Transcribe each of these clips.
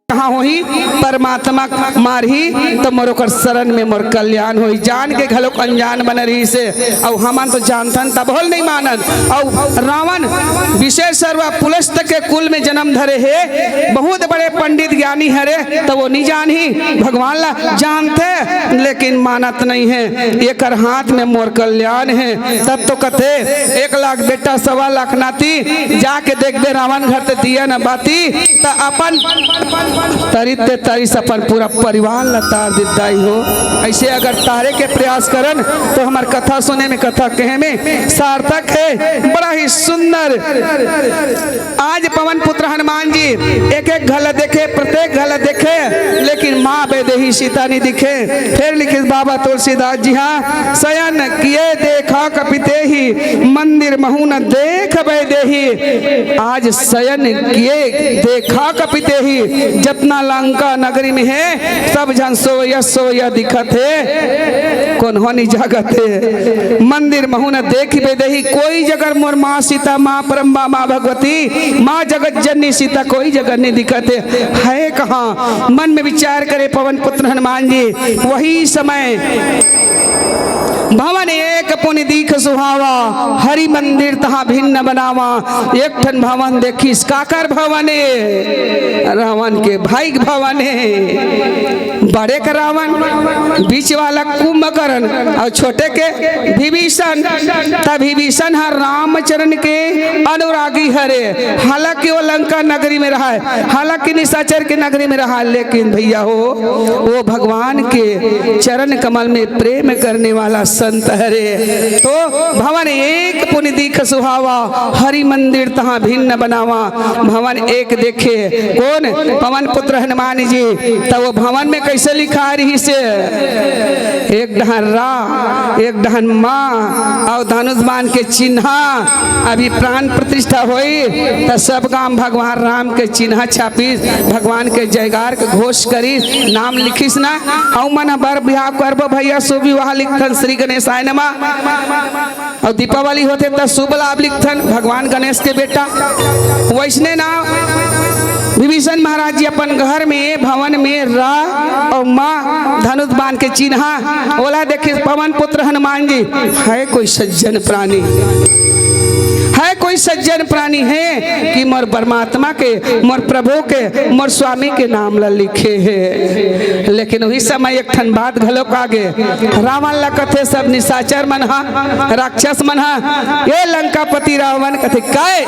कहाँ होही परमात्मा मारही तो मोर ओकर शरण में मोर कल्याण होई। जान के घलोक अनजान बन रही से और हमन तो जानथन तब होल नहीं मानन। और रावण विशेष सर्व पुलस्त के कुल में जन्म धरे है, बहुत बड़े पंडित ज्ञानी हरे, तो वो नहीं जानही भगवान ला जानते लेकिन मानत नहीं है। एक हाथ में मोर कल्याण है तब तो कथे 1 लाख बेटा 1.25 लाख नाती, जाके देख दे रावण घर ते दिया न बाती तो अपन तरीते तरीस अपन पूरा परिवार लतार दिदाई हो। ऐसे अगर तारे के प्रयास करन तो हमार कथा सुने में कथा कहे में सार्थक है। बड़ा ही सुंदर आज पवन पुत्र हनुमान जी एक एक घल देखे, प्रत्येक घल देखे, लेकिन माँ बेदेही सीता नहीं दिखे। फिर लिखे बाबा तुलसीदास जी, हाँ शयन किए देखा कपिते ही मंदिर महु न देख बेदेही। आज शयन किए देखा कपिते ही, जितना लंका नगरी में है सब जन सोया दिखत है, कौन होनी जागत है। मंदिर महु न देख बेदेही, कोई जगह मोर माँ सीता, माँ परम्बा, माँ भगवती, माँ जगत जननी सीता कोई जगह नहीं दिखत है कहाँ। मन में विचार करे पवन पुत्र हनुमान जी। वही समय भवन एक पुनि दीख सुहावा, हरि मंदिर तहाँ भिन्न बनावा। एक ठन भवन देखी काकर भवने, रावण के भाई भवने। बड़े का रावण, बीच वाला कुंभकर्ण और छोटे के विभीषण। तब विभीषण हर रामचरण के अनुरागी हरे। हालांकि वो लंका नगरी में रहा है, हालांकि निशाचर के नगरी में रहा, लेकिन भैया हो वो भगवान के चरण कमल में प्रेम करने वाला संत हरे। तो भवन एक पुनि दीख सुहावा, हरि मंदिर तहाँ भिन्न बनावा। भवन एक देखे कौन, पवन पुत्र हनुमान जी। तब वो भवन में कैसे लिखा रही से, एक डहन रा, एक डहन माँ और धनुष बाण के चिन्ह। अभी प्राण प्रतिष्ठा हुई तो सब काम भगवान राम के चिन्ह छापी, भगवान के जयगार के घोष करी, नाम लिखिस ना। औ मन बर बिहार करबो भैया शुभ विवाह लिखथन श्री गणेशाय नमः। और दीपावली होते तो शुभ लाभ लिखथन भगवान गणेश के बेटा। वैसने ना विभीषण महाराज जी अपन घर में भवन में रा और माँ धनुष बाण के चिन्ह। ओला देखे पवन पुत्र हनुमान जी, है कोई सज्जन प्राणी, है कोई सज्जन प्राणी है कि मोर परमात्मा के, मोर प्रभु के, मोर स्वामी के नाम ला लिखे है। लेकिन वही समय एक ठन बात घलोक आगे, रावण ला कथे सब निशाचर मन हा, राक्षस मन हा, ये लंकापति रावण कथे काय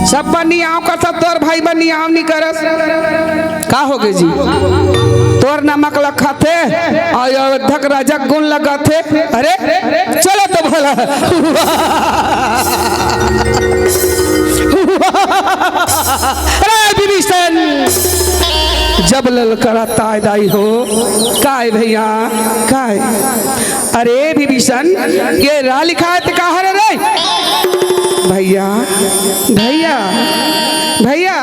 सब बनियाव कथा तोर भाई बनियाव नहीं करस का हो गए जी। तोर नमक लखाते और अयोध्यक राजा गुण लगाते। अरे चलो तो भला विभीषण जब ललकरा तायदाई हो काय भैया काय। अरे विभीषण ये रा लिखा है कहा रे भैया भैया भैया,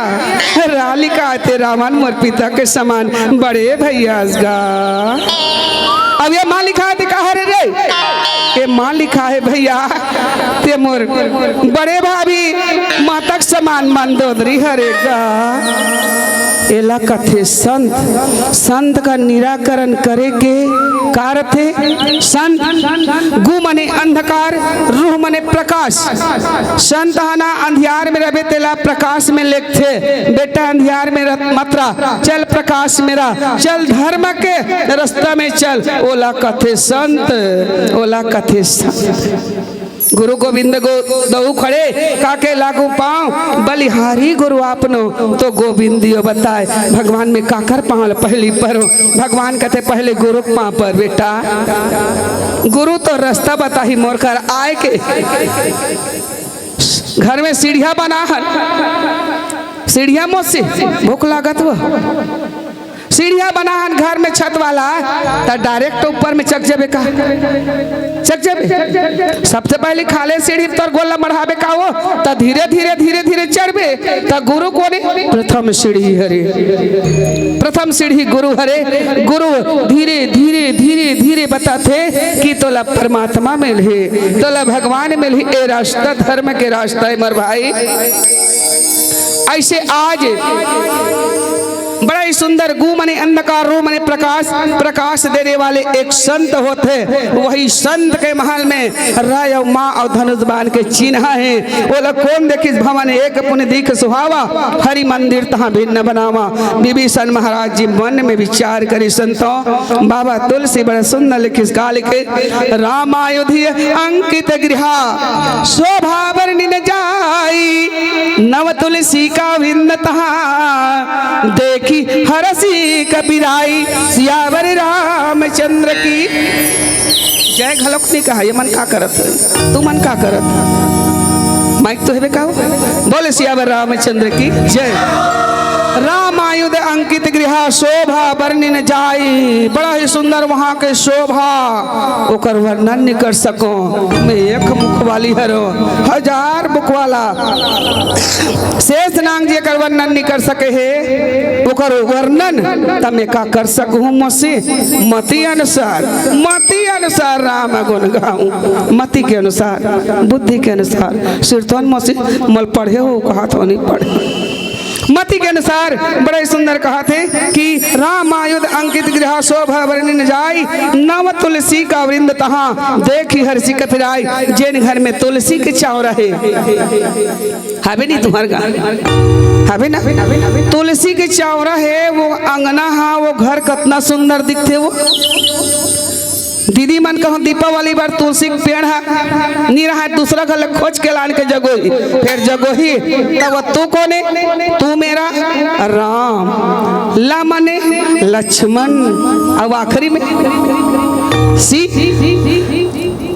रा लिखा है रावण मोर पिता के समान बड़े भैया गा। अब ये माँ लिखा है कहा रे ये माँ लिखा है भैया ते मोर बड़े भाभी मातक समान मंदोदरी हरेगा। एला कथे संत, संत का निराकरण करे के कार थे। संत गु मने अंधकार, रूह मने प्रकाश। संत हना अंधियार में रहे तेला प्रकाश में लेखे। बेटा अंधियार में मत रहा, चल प्रकाश मेरा, चल धर्म के रास्ता में चल। ओला कथे संत, ओला कथे संत। गुरु गोविंद दऊ खड़े काके लागू पाँव, बलिहारी गुरु आपनो तो गोविंदियो बताए। भगवान में काकर पाँव पहली पर, भगवान कहते पहले गुरु पाँव पर बेटा। गुरु तो रास्ता बता ही मोर कर आए के। घर में सीढ़िया बना है, सीढ़िया मुझसे भूख लागत हुआ, सीढ़िया बना हन घर में छत वाला तो डायरेक्ट ऊपर में चक जाबे का, चक जाबे। सबसे पहले खाले सीढ़ी तर गोला बढ़ाबे का हो तो धीरे धीरे धीरे धीरे चढ़बे तो गुरु कोने प्रथम सीढ़ी हरे, प्रथम सीढ़ी गुरु हरे। गुरु धीरे धीरे धीरे धीरे बताते कि तोला परमात्मा मिले, तोला भगवान मिले, ए रास्ता धर्म के रास्ता है मर भाई। ऐसे आज बड़ा ही सुंदर गु मने अंधकार रू मने प्रकाश, प्रकाश देने वाले एक संत होते, वही संत के महल में राय और माँ और धनुष बाण के चिन्ह है। वो लोग कौन देखिस भवन एक पुण्य दीख सुहावा, हरि मंदिर तहाँ भिन्न बनावा। विभीषण महाराज जी मन में विचार करी संतों, बाबा तुलसी बड़ा सुंदर लिखिस का लिखे, रामायुधि अंकित गृहा शोभा वर्णिन जाई, नव तुलसी का भिन्न तहाँ देखी हरसी कबीराई, सियावर रामचंद्र की जय। घलोक नहीं कहा ये मन का करत है, तू मन का करत माइक तो है का बोले सियावर रामचंद्र की जय। रामायुध अंकित गृहा शोभा वर्णिन जाई, बड़ा ही सुंदर वहाँ के शोभा ओकर वर्णन नहीं कर सको। मैं एक मुख वाली हरो हजार मुख वाला शेष नांग जी कर वर्णन नहीं कर सके है, ओकर वर्णन तमे का कर सकूं मसी मति अनुसार, मति अनुसार राम गुण गाऊं, मति के अनुसार बुद्धि के अनुसार। सिरतोन मसी मल पढ़े हो कहा तो नहीं पढ़े, मति के अनुसार बड़े सुंदर कहा थे कि रामायुध अंकित गृह शोभा वर्णिन जाई, नव तुलसी का वृंद तहाँ देखी हर्षि कथराई। जिन घर में तुलसी के चाव रहे हवे नहीं तुम्हारे घर हवे ना, तुलसी के चाव रहे वो अंगना हा वो घर कितना सुंदर दिखते। वो दीदी मन कहूँ दीपावली बार तुलसी पेड़ है नहीं रहा, दूसरा घर खोज के लान के जगोही, फिर जगोही तब तू कोने, तू मेरा राम, ला मने लक्ष्मण, अब आखिरी में सी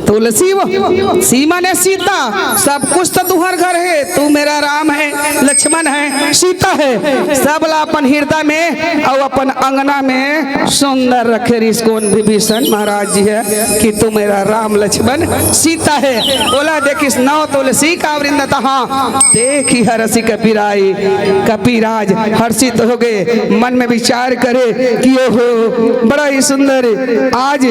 तुलसी, वो सी माने सीता। सब कुछ तो तुम्हार घर है, तू मेरा राम है, लक्ष्मण है, सीता है, सब ला अपन हृदय में और अपन अंगना में सुंदर रखे। रिस्कोन विभीषण महाराज जी है कि तू मेरा राम लक्ष्मण सीता है। बोला देखिस नौ तुलसी का वृंद तहाँ देखी हरसी कपीराई, कपीराज हर्षित हो गए, मन में विचार करे कि ओहो बड़ा ही सुंदर आज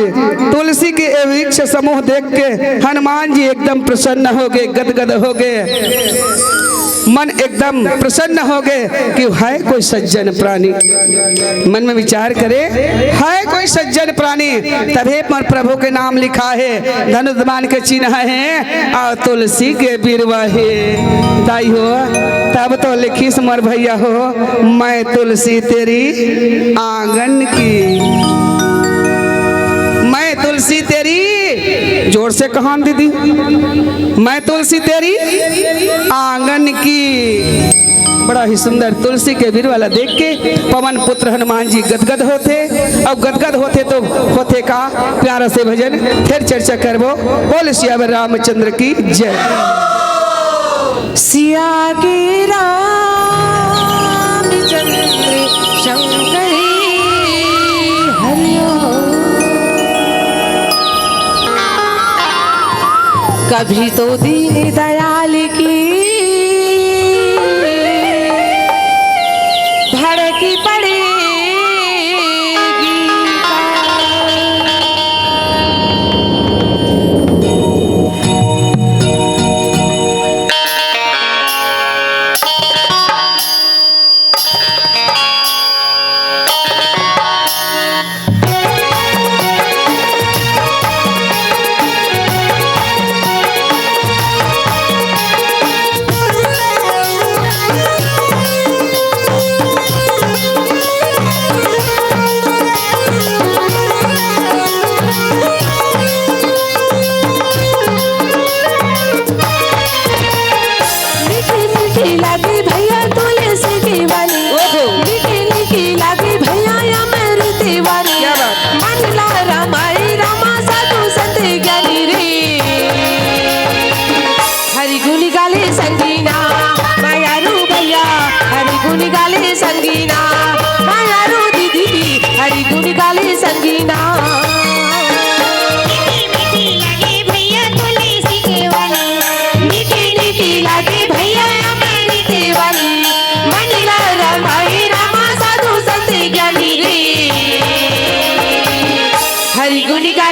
तुलसी के वृक्ष समूह देख के हनुमान जी एकदम प्रसन्न हो गए, गदगद हो गए, मन एकदम प्रसन्न हो गए कि है कोई सज्जन प्राणी। मन में विचार करे है कोई सज्जन प्राणी, तभी पर प्रभु के नाम लिखा है, धनुष बाण के चिन्ह है और तुलसी के बिरवा है। दाई हो तब तो लिखी समर भैया हो, मैं तुलसी तेरी आंगन की, मैं तुलसी तेरी, जोर से कहा दीदी, मैं तुलसी तेरी आंगन की। बड़ा ही सुंदर तुलसी के वीर वाला देख के पवन पुत्र हनुमान जी गदगद होते, अब गदगद होते तो होते का प्यारा से भजन फिर चर्चा करबो। बोल सियावर रामचंद्र की जय। सिया के रामचंद्र शंकरी हरिओ, कभी तो दीन दयाल की धड़की पड़ेगी।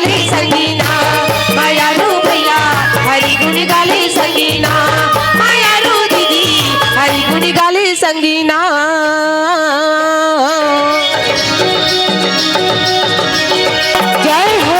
गाले संगीना मायारू भैया हरि गुण गाले संगीना मायारू दीदी हरि गुण गाले संगीना जय हो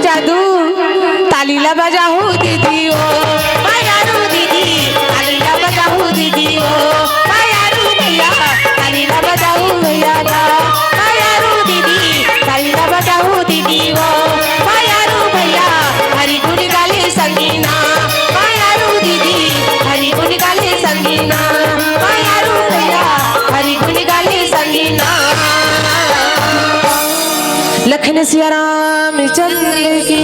जादू तालीला बजाओ दीदी ओ मायारू दीदी तालीला बजाओ दीदी ओ मायारू भैया तालीला बजाओ भैया मायारू दीदी तालीला बजाओ दीदी ओ मायारू भैया हरि गुण गाले संगीना मायारू दीदी हरि गुण गाले संगीना मायारू भैया हरि गुण गाले संगीना लखन सिया रामचंद्र की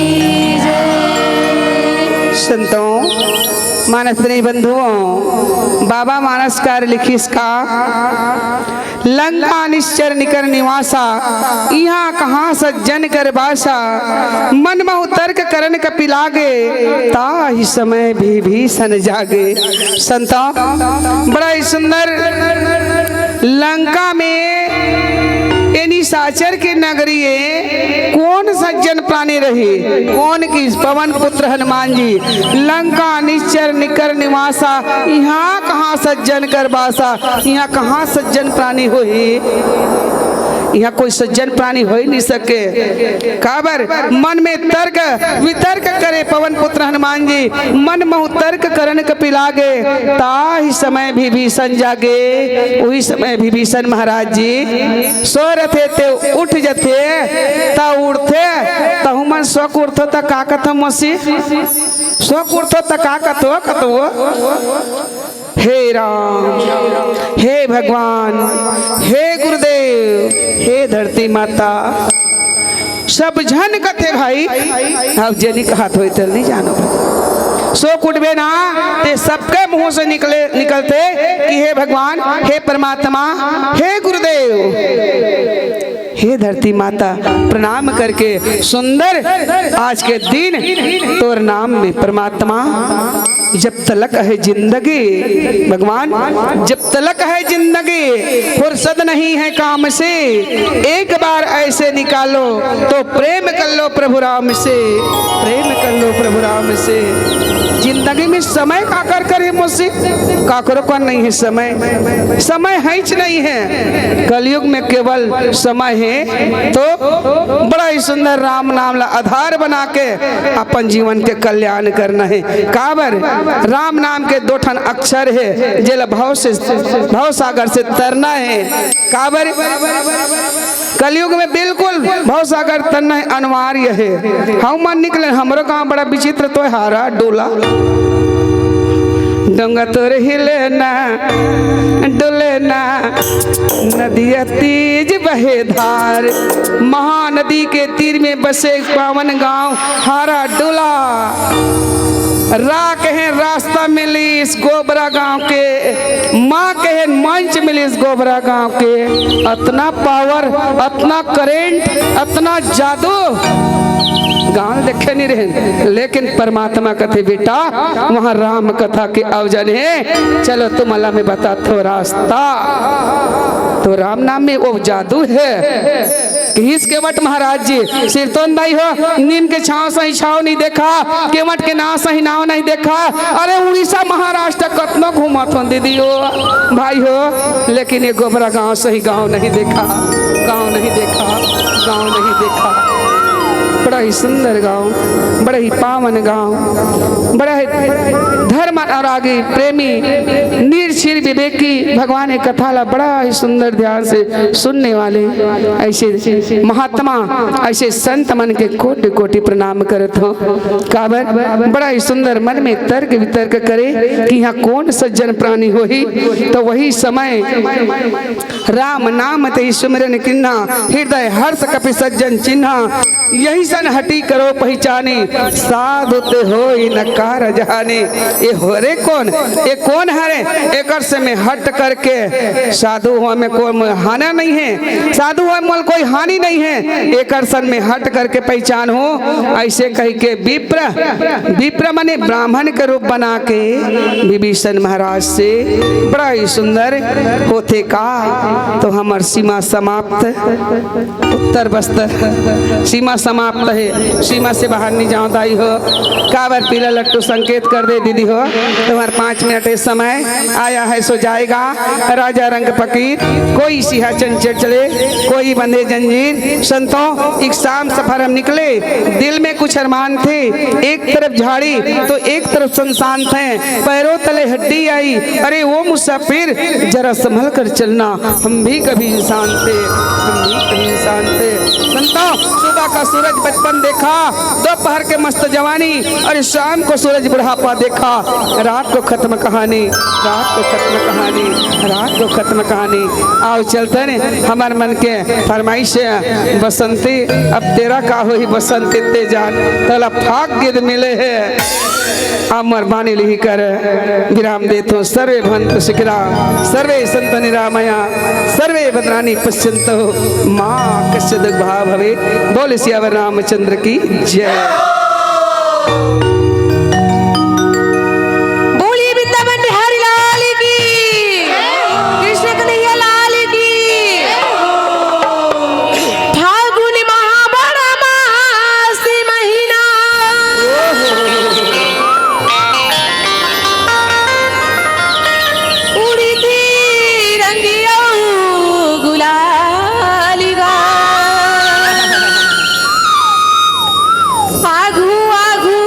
जय। संतों मानस प्रेमी बंधुओं बाबा मानसकार लिखी इसका लंका निश्चर निकर निवासा यहाँ कहाँ सज्जन कर बासा मन महु तर्क करन कपि लागे ताहि समय भी सन जागे। संतों बड़ा ही सुंदर लंका में निशाचर के नगरी कौन सज्जन प्राणी रहे कौन की पवन पुत्र हनुमान जी लंका निश्चर निकर निवासा यहाँ कहाँ सज्जन कर बासा यहाँ कहाँ सज्जन प्राणी होई यहाँ कोई सज्जन प्राणी हो ही नहीं सके। काबर मन में तर्क वितर्क करे पवन पुत्र हनुमान जी मन महु तर्क करन कपि लागे ताहि समय विभीषण जागे। वही समय विभीषण महाराज जी सो रथे ते उठ जथे ता उठते तहु मन शोक उठो ता का कथम मसी शोक उठो ता का कथो हे राम हे भगवान हे गुरुदेव हे धरती माता सब झन कथे भाई अब जनी का हाथ होते नहीं जानो सो कुटबे ना ते सबके मुंह से निकलते कि हे भगवान हे परमात्मा हे गुरुदेव हे धरती माता प्रणाम करके सुंदर आज के दिन तोर नाम में परमात्मा जब तलक है जिंदगी भगवान जब तलक है जिंदगी फुर्सत नहीं है काम से एक बार ऐसे निकालो तो प्रेम कर लो प्रभु राम से प्रेम कर लो प्रभु राम से। जिंदगी में समय काकर करे मुझसे काकरो का नहीं है समय समय है नहीं है कलयुग में केवल समय है तो बड़ा ही सुंदर राम नाम ला आधार बना के अपन जीवन के कल्याण करना है। काबर राम नाम के दो ठन अक्षर है जेला भव सागर से तरना है। काबर कलयुग में बिल्कुल भव सागर तरना है अनिवार्य है। हम मन निकले हमरो गाँव बड़ा विचित्र तो हारा डोला डोंगा तोर हिले ना डोले ना नदिया तेज बहे धार महानदी के तीर में बसे पावन गांव हारा डोला रा कहे रास्ता मिली इस गोबरा गांव के माँ कहे मंच मिली इस गोबरा गांव के इतना पावर इतना करेंट इतना जादू गांव देखे नहीं रहे लेकिन परमात्मा कथे बेटा वहाँ राम कथा के अवजन है चलो तुम अल्लाह में बता तो रास्ता तो राम नाम में वो जादू है घीस केवट महाराज जी सिरतोन भाई हो नीम के छाव सही छाव नहीं देखा केवट के नाव सही नाव नहीं देखा। अरे उड़ीसा महाराष्ट्र कतना घूमत हो दीदी हो भाई हो लेकिन ये गोबरा गांव सही गांव नहीं देखा गांव नहीं देखा गांव नहीं देखा। बड़ा ही सुंदर गांव बड़ा ही पावन गांव बड़ा ही धर्म और आगे प्रेमी निर्शील विवेकी भगवान की कथा ला बड़ा ही सुंदर ध्यान से सुनने वाले ऐसे महात्मा ऐसे संत मन के कोटि कोटि प्रणाम करत हो। काबर बड़ा ही सुंदर मन में तर्क वितर्क करे कि यहाँ कौन सज्जन प्राणी हो ही तो वही समय राम नाम ते सुमिरन किन्हा हृदय हर्ष कपि सज्जन चिन्हा यही सन हटी करो पहचाने साधु ते हो नकार जहाने। ये हो रे कौन ये कौन हरे एक से में हट करके साधु हुआ में कोई हानि नहीं है साधु हुआ में कोई हानि नहीं है एक सन में हट करके पहचान हो ऐसे कह के विप्र माने ब्राह्मण के रूप बना के विभीषण महाराज से बड़ा ही सुंदर होते का तो हमार सीमा समाप्त उत्तर बस्तर सीमा समाप्त है सीमा से बाहर नहीं जाओ दाई हो। काबर पीला लट्टू संकेत कर दे दीदी हो तुम्हारे 5 मिनट समय आया है सो जाएगा। राजा रंग फकीर कोई सिंहासन चढ़े कोई बंधे जंजीर संतों एक शाम सफर हम निकले दिल में कुछ अरमान थे एक तरफ झाड़ी तो एक तरफ संसान थे पैरों तले हड्डी आई अरे वो मुसाफिर जरा संभल कर चलना हम भी कभी इंसान थे हम भी कभी इंसान थे। संतों सुबह का सूरज बचपन देखा दोपहर के मस्त जवानी और शाम को सूरज बुढ़ापा देखा रात को खत्म कहानी रात को खत्म कहानी रात को खत्म कहानी। आओ चलते ने हमारे मन के फरमाइश है बसंती अब तेरा का हो ही बसंती ते जान तला फाक गिद मिले है अमर बानी लिही कर विराम देतो सर्वे भवन्तु सुखिनः सर्वे सन्तु निरामया सर्वे भद्राणि पश्यन्तु मां कस्य दुर्भाग्यं भवेत्। बोले सियावर रामचंद्र की जय। बोलिए वृंदावन बिहारी लाल की कृष्ण कन्हैया लाल की। फागुन माह बड़ा मासी महीना उड़ी थी रंगिया गुलाली गा आघू आघू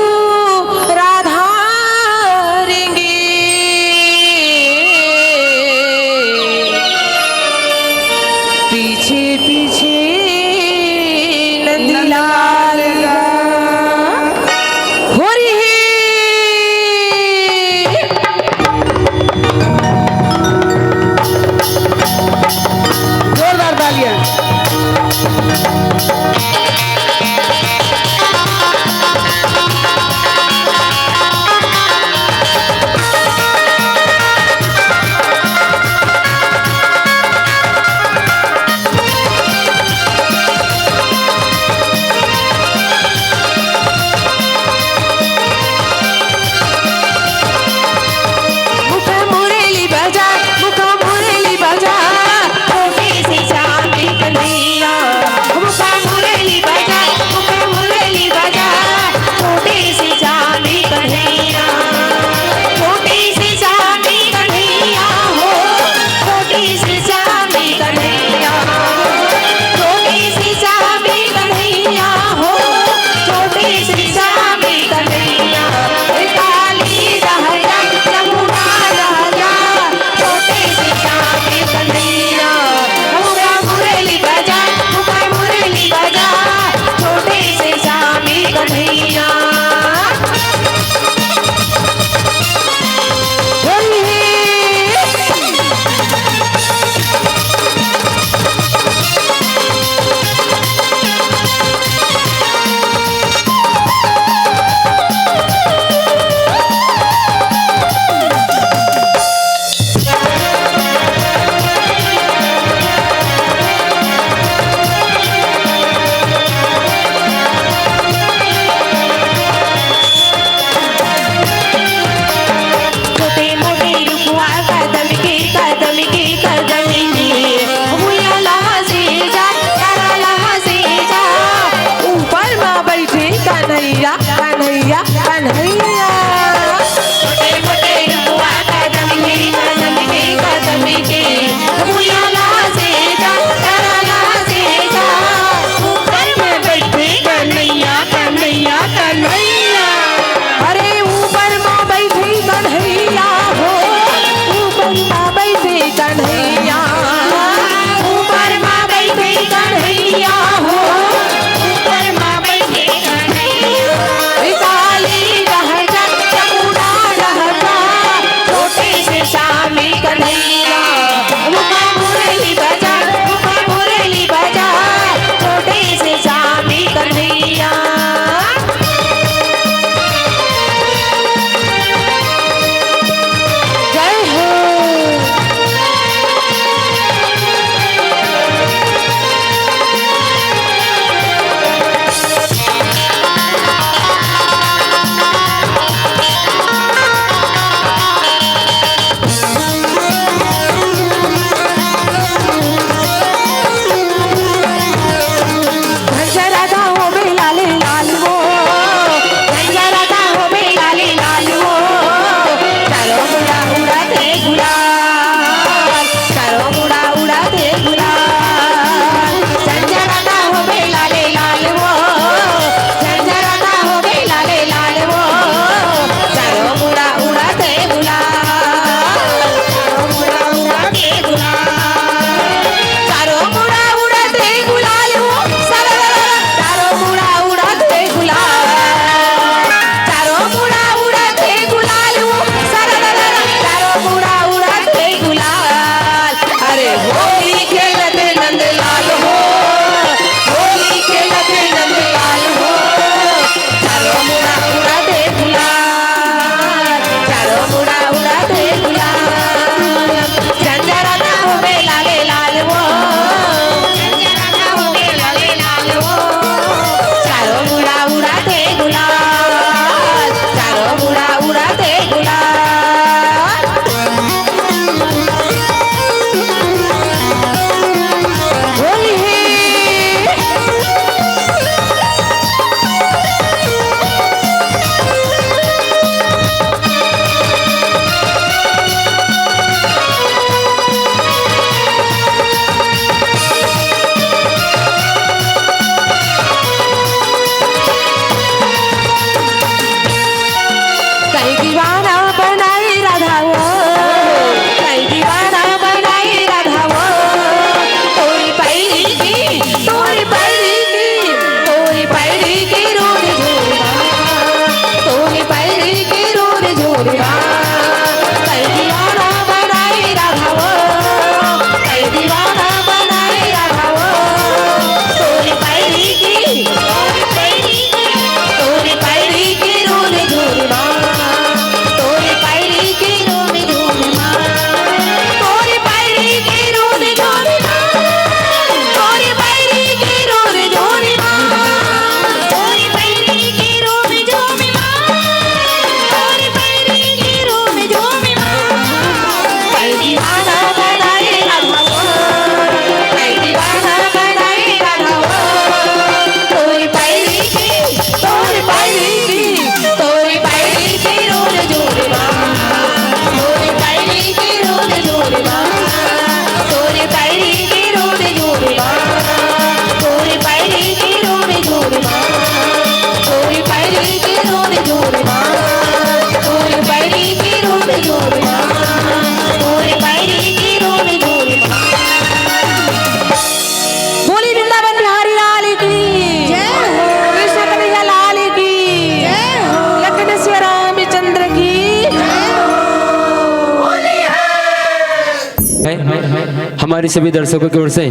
हमारे सभी दर्शकों की ओर से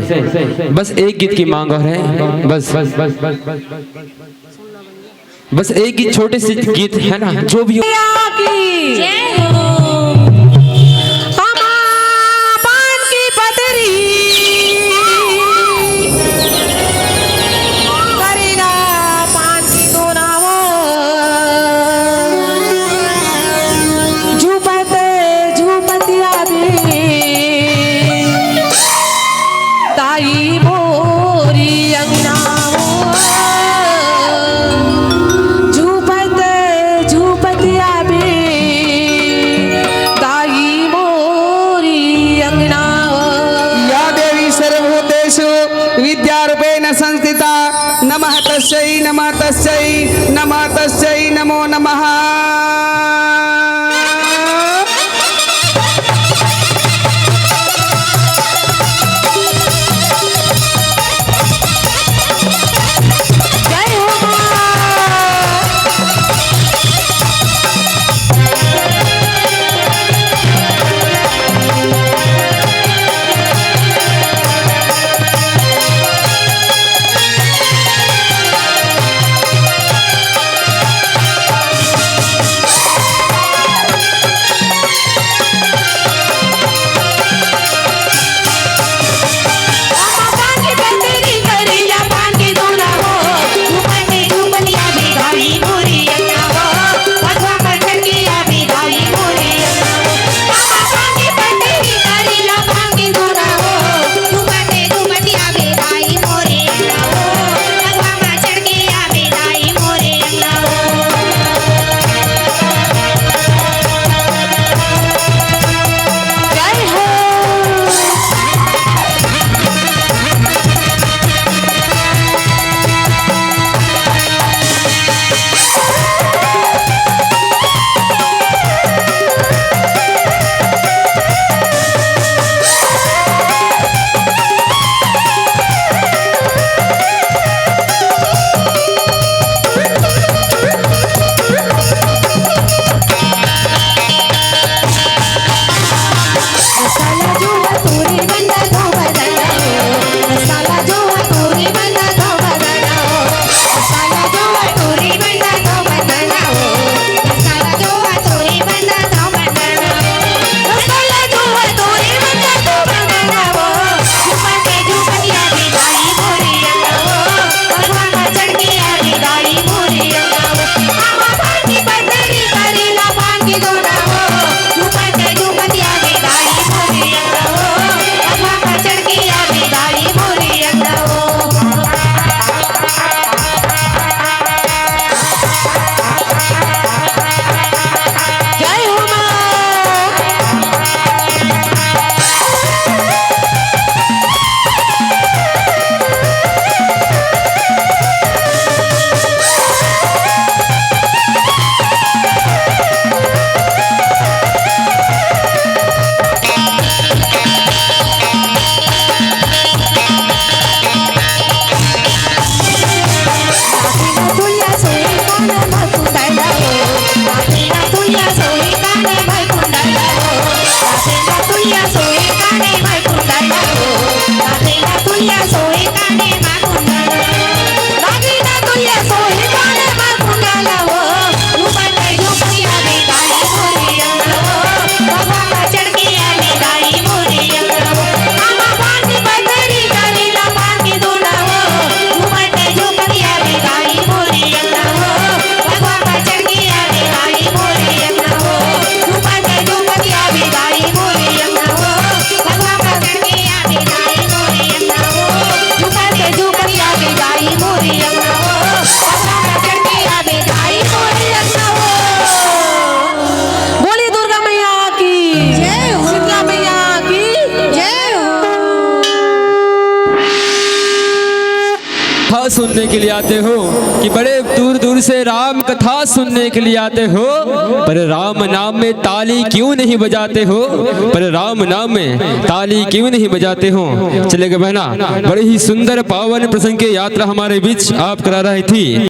बस एक गीत की मांग और है। बस एक गीत, छोटे से गीत है ना, जो भी हो। विद्यारूपेण संस्थिता नमः तस्यै नमः तस्यै नमः तस्यै नमो नमः। सुनने के लिए आते हो कि बड़े दूर दूर से राम कथा सुनने के लिए आते हो, पर राम नाम में ताली क्यों नहीं बजाते हो, पर राम नाम में ताली क्यों नहीं बजाते हो। चलेगा बहना, बड़ी ही सुंदर पावन प्रसंग की यात्रा हमारे बीच आप करा रही थी।